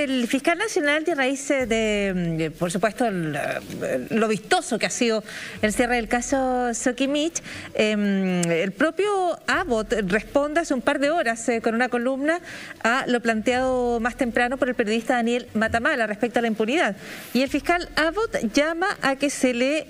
El fiscal nacional, de raíz de por supuesto, lo vistoso que ha sido el cierre del caso Soquimich, el propio Abbott responde hace un par de horas con una columna a lo planteado más temprano por el periodista Daniel Matamala respecto a la impunidad. Y el fiscal Abbott llama a que se le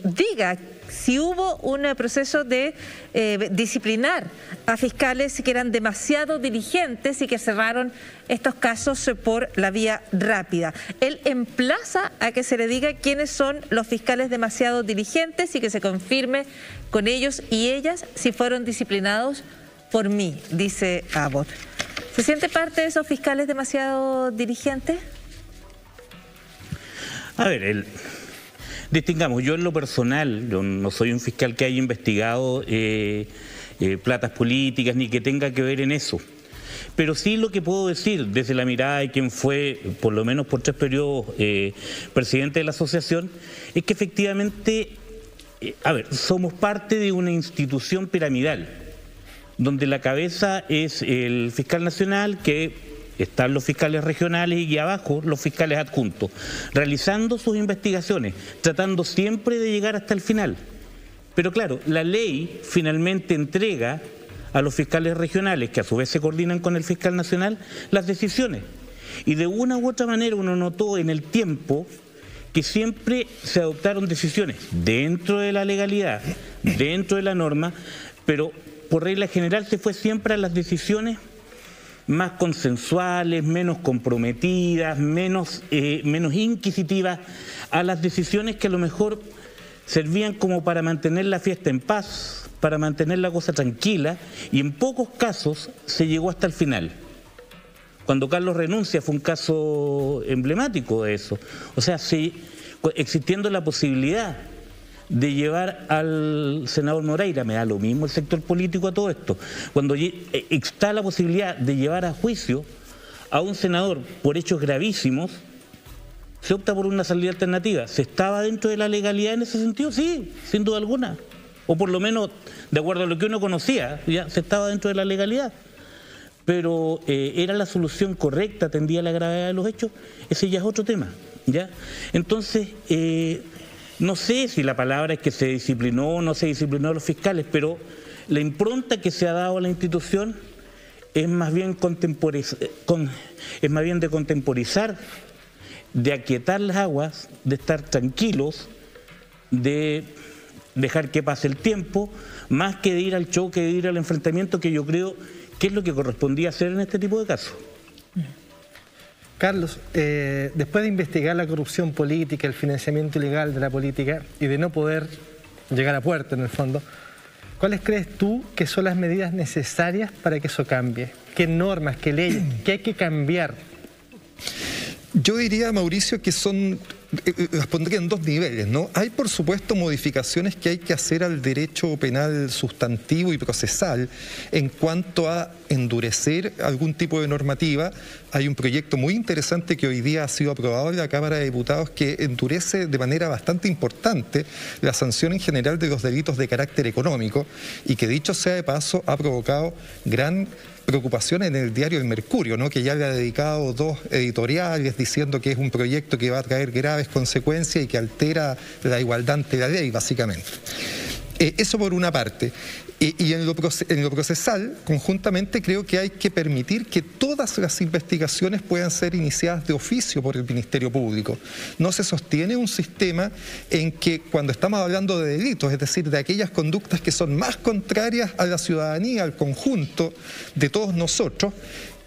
diga si hubo un proceso de disciplinar a fiscales que eran demasiado diligentes y que cerraron estos casos por la vía rápida. Él emplaza a que se le diga quiénes son los fiscales demasiado diligentes y que se confirme con ellos y ellas si fueron disciplinados por mí, dice Abbott. ¿Se siente parte de esos fiscales demasiado diligentes? A ver, distingamos, yo en lo personal, yo no soy un fiscal que haya investigado platas políticas ni que tenga que ver en eso. Pero sí lo que puedo decir desde la mirada de quien fue, por lo menos por 3 periodos, presidente de la asociación, es que efectivamente, somos parte de una institución piramidal, donde la cabeza es el fiscal nacional, que están los fiscales regionales y abajo los fiscales adjuntos, realizando sus investigaciones, tratando siempre de llegar hasta el final. Pero claro, la ley finalmente entrega a los fiscales regionales, que a su vez se coordinan con el fiscal nacional, las decisiones. Y de una u otra manera uno notó en el tiempo que siempre se adoptaron decisiones dentro de la legalidad, dentro de la norma, pero por regla general se fue siempre a las decisiones más consensuales, menos comprometidas, menos inquisitivas, a las decisiones que a lo mejor servían como para mantener la fiesta en paz, para mantener la cosa tranquila, y en pocos casos se llegó hasta el final. Cuando Carlos renuncia fue un caso emblemático de eso. O sea, existiendo la posibilidad de llevar al senador Moreira, me da lo mismo el sector político a todo esto, cuando está la posibilidad de llevar a juicio a un senador por hechos gravísimos, se opta por una salida alternativa. ¿Se estaba dentro de la legalidad en ese sentido? Sí, sin duda alguna. O por lo menos, de acuerdo a lo que uno conocía, ya se estaba dentro de la legalidad. Pero ¿era la solución correcta? ¿Atendía la gravedad de los hechos? Ese ya es otro tema, ¿ya? Entonces, no sé si la palabra es que se disciplinó o no se disciplinó a los fiscales, pero la impronta que se ha dado a la institución es más bien de contemporizar, de aquietar las aguas, de estar tranquilos, de dejar que pase el tiempo, más que de ir al choque, de ir al enfrentamiento, que yo creo que es lo que correspondía hacer en este tipo de casos. Carlos, después de investigar la corrupción política, el financiamiento ilegal de la política y de no poder llegar a puerto en el fondo, ¿cuáles crees tú que son las medidas necesarias para que eso cambie? ¿Qué normas, qué leyes, qué hay que cambiar? Yo diría, Mauricio, que las pondría en 2 niveles, ¿no? Hay, por supuesto, modificaciones que hay que hacer al derecho penal sustantivo y procesal en cuanto a endurecer algún tipo de normativa. Hay un proyecto muy interesante que hoy día ha sido aprobado en la Cámara de Diputados que endurece de manera bastante importante la sanción en general de los delitos de carácter económico y que, dicho sea de paso, ha provocado gran preocupación en el diario El Mercurio, ¿no? Que ya le ha dedicado 2 editoriales diciendo que es un proyecto que va a traer graves consecuencias y que altera la igualdad ante la ley, básicamente. Eso por una parte. Y en lo procesal, conjuntamente, creo que hay que permitir que todas las investigaciones puedan ser iniciadas de oficio por el Ministerio Público. No se sostiene un sistema en que cuando estamos hablando de delitos, es decir, de aquellas conductas que son más contrarias a la ciudadanía, al conjunto de todos nosotros,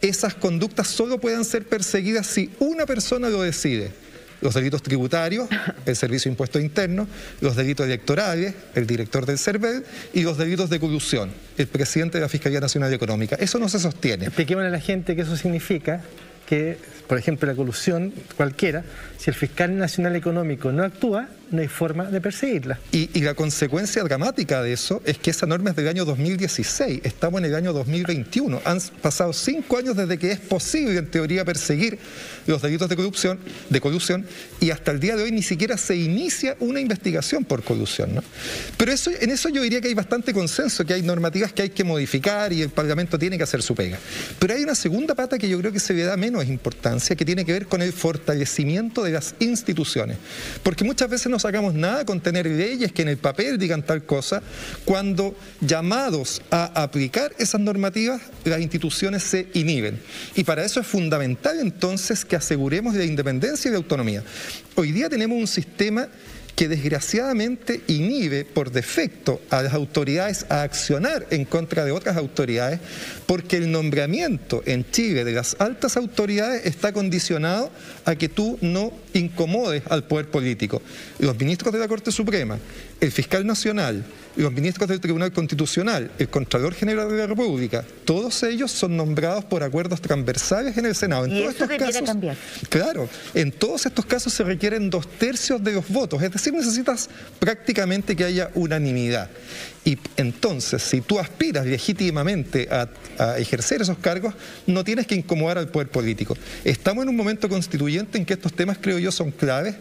esas conductas solo puedan ser perseguidas si una persona lo decide. Los delitos tributarios, el Servicio de Impuestos Internos, los delitos electorales, el director del CERVEL, y los delitos de colusión, el presidente de la Fiscalía Nacional Económica. Eso no se sostiene. Expliquémosle a la gente que eso significa que, por ejemplo, la colusión cualquiera, si el fiscal nacional económico no actúa, no hay forma de perseguirla. Y la consecuencia dramática de eso es que esa norma es del año 2016, estamos en el año 2021, han pasado 5 años desde que es posible en teoría perseguir los delitos de colusión, y hasta el día de hoy ni siquiera se inicia una investigación por colusión, ¿no? Pero en eso yo diría que hay bastante consenso, que hay normativas que hay que modificar y el Parlamento tiene que hacer su pega. Pero hay una segunda pata que yo creo que se le da menos importancia, instancia que tiene que ver con el fortalecimiento de las instituciones. Porque muchas veces no sacamos nada con tener leyes que en el papel digan tal cosa, cuando llamados a aplicar esas normativas, las instituciones se inhiben. Y para eso es fundamental entonces que aseguremos la independencia y la autonomía. Hoy día tenemos un sistema que desgraciadamente inhibe por defecto a las autoridades a accionar en contra de otras autoridades, porque el nombramiento en Chile de las altas autoridades está condicionado a que tú no incomodes al poder político. Los ministros de la Corte Suprema, el fiscal nacional, los ministros del Tribunal Constitucional, el Contralor General de la República, todos ellos son nombrados por acuerdos transversales en el Senado. Y eso debiera cambiar. Claro, en todos estos casos se requieren 2/3 de los votos, es decir, necesitas prácticamente que haya unanimidad. Y entonces, si tú aspiras legítimamente a ejercer esos cargos, no tienes que incomodar al poder político. Estamos en un momento constituyente en que estos temas, creo yo, son claves,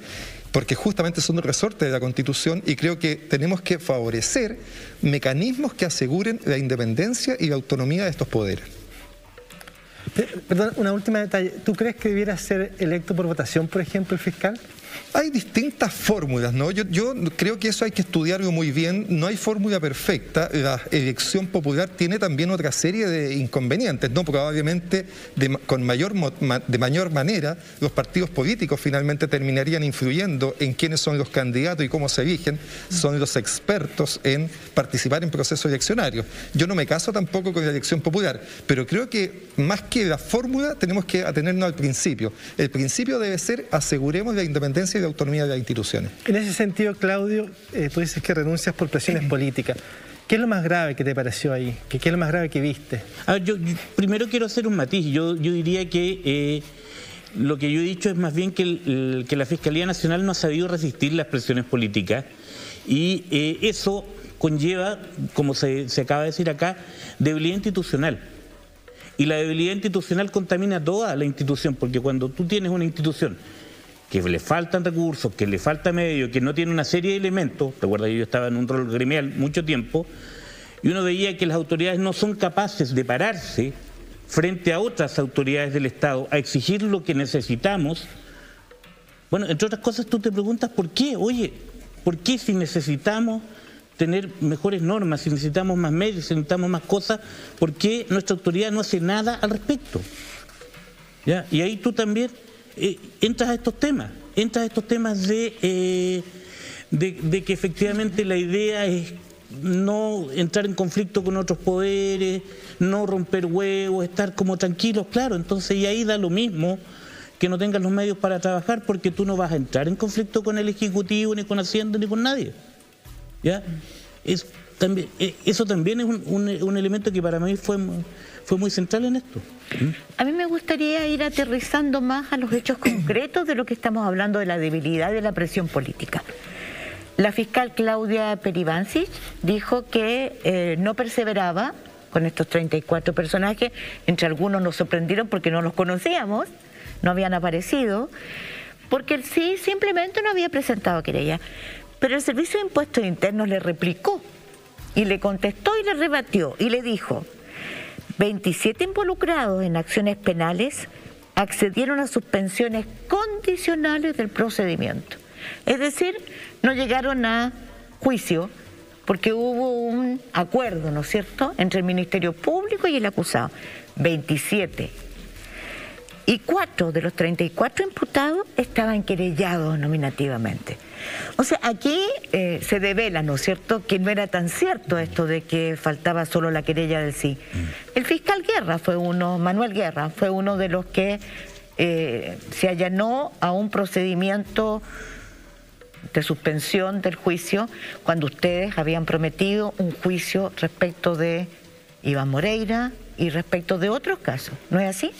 porque justamente son un resorte de la Constitución, y creo que tenemos que favorecer mecanismos que aseguren la independencia y la autonomía de estos poderes. Perdón, una última detalle. ¿Tú crees que debiera ser electo por votación, por ejemplo, el fiscal? Hay distintas fórmulas, ¿no? Yo creo que eso hay que estudiarlo muy bien. No hay fórmula perfecta. La elección popular tiene también otra serie de inconvenientes, ¿no? Probablemente de mayor manera los partidos políticos finalmente terminarían influyendo en quiénes son los candidatos y cómo se eligen. Son los expertos en participar en procesos eleccionarios. Yo no me caso tampoco con la elección popular, pero creo que más que la fórmula tenemos que atenernos al principio. El principio debe ser: aseguremos la independencia y la autonomía de las instituciones. En ese sentido, Claudio, tú dices que renuncias por presiones políticas. ¿Qué es lo más grave que te pareció ahí? ¿Qué es lo más grave que viste? Yo primero quiero hacer un matiz. Yo diría que lo que yo he dicho es más bien que la Fiscalía Nacional no ha sabido resistir las presiones políticas, y eso conlleva, como se acaba de decir acá, debilidad institucional. Y la debilidad institucional contamina toda la institución, porque cuando tú tienes una institución que le faltan recursos, que le falta medio, que no tiene una serie de elementos. Recuerda que yo estaba en un rol gremial mucho tiempo, y uno veía que las autoridades no son capaces de pararse frente a otras autoridades del Estado a exigir lo que necesitamos. Bueno, entre otras cosas, tú te preguntas por qué. Oye, ¿por qué si necesitamos tener mejores normas, si necesitamos más medios, si necesitamos más cosas, por qué nuestra autoridad no hace nada al respecto? ¿Ya? Y ahí tú también entras a estos temas de que efectivamente la idea es no entrar en conflicto con otros poderes, no romper huevos, estar como tranquilos, claro. Entonces, y ahí da lo mismo que no tengas los medios para trabajar, porque tú no vas a entrar en conflicto con el Ejecutivo, ni con Hacienda, ni con nadie. ¿Ya? Eso también es un elemento que para mí fue muy central en esto. A mí me gustaría ir aterrizando más a los hechos concretos de lo que estamos hablando, de la debilidad de la presión política. La fiscal Claudia Peribancic dijo que no perseveraba con estos 34 personajes. Entre algunos nos sorprendieron porque no los conocíamos, no habían aparecido, porque él sí simplemente no había presentado querella. Pero el Servicio de Impuestos Internos le replicó y le contestó y le rebatió y le dijo: 27 involucrados en acciones penales accedieron a suspensiones condicionales del procedimiento. Es decir, no llegaron a juicio porque hubo un acuerdo, ¿no es cierto?, entre el Ministerio Público y el acusado. 27. Y 4 de los 34 imputados estaban querellados nominativamente. O sea, aquí se devela, ¿no es cierto?, que no era tan cierto esto de que faltaba solo la querella del sí. El fiscal Guerra fue uno, Manuel Guerra, fue uno de los que se allanó a un procedimiento de suspensión del juicio cuando ustedes habían prometido un juicio respecto de Iván Moreira y respecto de otros casos. ¿No es así?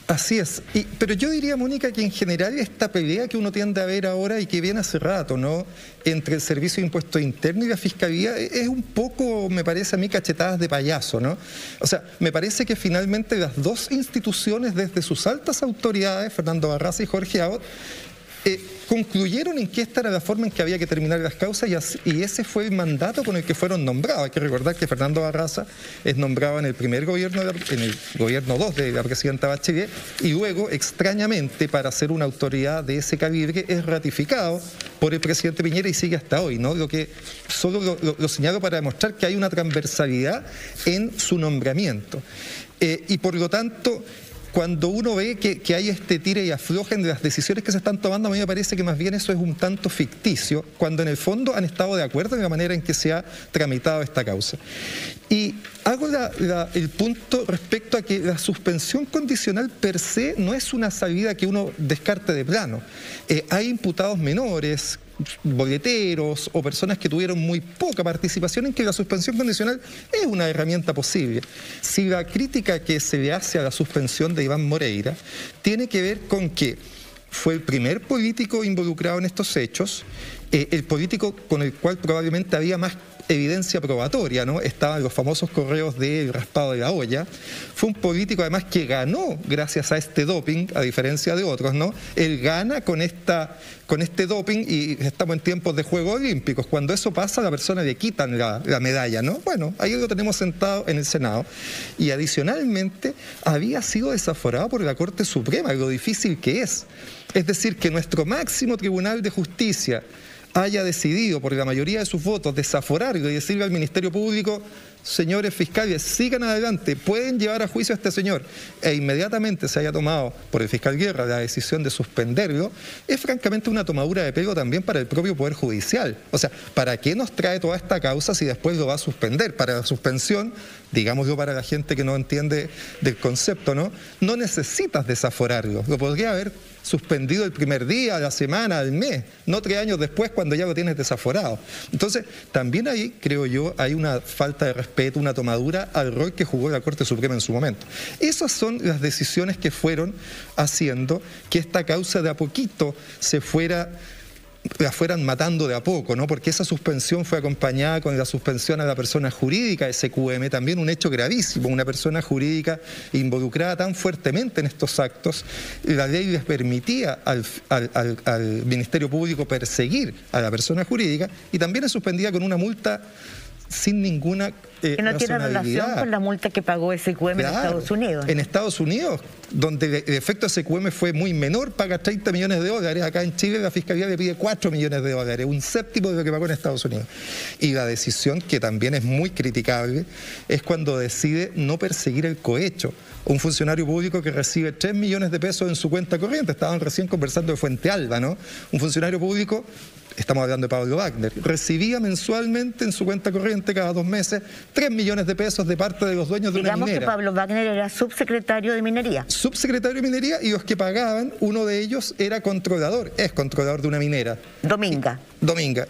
Así es, pero yo diría, Mónica, que en general esta pelea que uno tiende a ver ahora y que viene hace rato, ¿no?, entre el Servicio de Impuestos Internos y la Fiscalía, es un poco, me parece a mí, cachetadas de payaso, ¿no? O sea, me parece que finalmente las dos instituciones, desde sus altas autoridades, Fernando Barraza y Jorge Abot, concluyeron en que esta era la forma en que había que terminar las causas y ese fue el mandato con el que fueron nombrados. Hay que recordar que Fernando Barraza es nombrado en el primer gobierno, en el gobierno 2 de la presidenta Bachelet, y luego, extrañamente, para ser una autoridad de ese calibre, es ratificado por el presidente Piñera y sigue hasta hoy, ¿no? Lo que solo lo señalo para demostrar que hay una transversalidad en su nombramiento. Y por lo tanto, cuando uno ve que hay este tire y afloje en las decisiones que se están tomando, a mí me parece que más bien eso es un tanto ficticio, cuando en el fondo han estado de acuerdo en la manera en que se ha tramitado esta causa. Y hago el punto respecto a que la suspensión condicional per se no es una salida que uno descarte de plano. Hay imputados menores, boleteros o personas que tuvieron muy poca participación en que la suspensión condicional es una herramienta posible. Si la crítica que se le hace a la suspensión de Iván Moreira tiene que ver con que fue el primer político involucrado en estos hechos, el político con el cual probablemente había más evidencia probatoria, ¿no? Estaban los famosos correos del raspado de la olla. Fue un político además que ganó gracias a este doping, a diferencia de otros, ¿no? Él gana con este doping y estamos en tiempos de Juegos Olímpicos. Cuando eso pasa, a la persona le quitan la medalla, ¿no? Bueno, ahí lo tenemos sentado en el Senado. Y adicionalmente había sido desaforado por la Corte Suprema, lo difícil que es. Es decir, que nuestro máximo Tribunal de Justicia haya decidido por la mayoría de sus votos desaforarlo y decirle al Ministerio Público: señores fiscales, sigan adelante, pueden llevar a juicio a este señor, e inmediatamente se haya tomado por el fiscal Guerra la decisión de suspenderlo, es francamente una tomadura de pelo también para el propio Poder Judicial. O sea, ¿para qué nos trae toda esta causa si después lo va a suspender? Para la suspensión, digámoslo para la gente que no entiende del concepto, ¿no? No necesitas desaforarlo, lo podría haber suspendido el primer día, la semana, el mes, no 3 años después cuando ya lo tienes desaforado. Entonces, también ahí, creo yo, hay una falta de respeto, una tomadura al rol que jugó la Corte Suprema en su momento. Esas son las decisiones que fueron haciendo que esta causa de a poquito la fueran matando de a poco, ¿no? Porque esa suspensión fue acompañada con la suspensión a la persona jurídica, SQM, también un hecho gravísimo, una persona jurídica involucrada tan fuertemente en estos actos. La ley les permitía al Ministerio Público perseguir a la persona jurídica y también es suspendida con una multa sin ninguna que no tiene relación con la multa que pagó SQM en Estados Unidos. En Estados Unidos, donde el efecto SQM fue muy menor, paga 30 millones de dólares. Acá en Chile la Fiscalía le pide 4 millones de dólares, un séptimo de lo que pagó en Estados Unidos. Y la decisión, que también es muy criticable, es cuando decide no perseguir el cohecho. Un funcionario público que recibe 3 millones de pesos en su cuenta corriente. Estaban recién conversando de Fuente Alba, ¿no? Un funcionario público, estamos hablando de Pablo Wagner, recibía mensualmente en su cuenta corriente cada 2 meses 3 millones de pesos de parte de los dueños de una minera. Digamos que Pablo Wagner era subsecretario de Minería. Subsecretario de Minería, y los que pagaban, uno de ellos era controlador, es controlador de una minera. Dominga.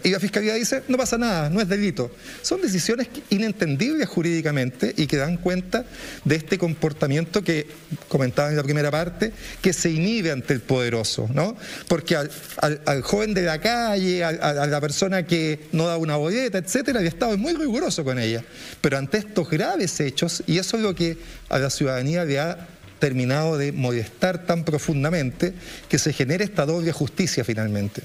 Y la Fiscalía dice: no pasa nada, no es delito. Son decisiones inentendibles jurídicamente y que dan cuenta de este comportamiento que comentaba en la primera parte, que se inhibe ante el poderoso, ¿no? Porque al joven de la calle, a la persona que no da una boleta, etcétera, el Estado es muy riguroso con ella. Pero ante estos graves hechos, y eso es lo que a la ciudadanía le ha terminado de molestar tan profundamente, que se genere esta doble justicia finalmente.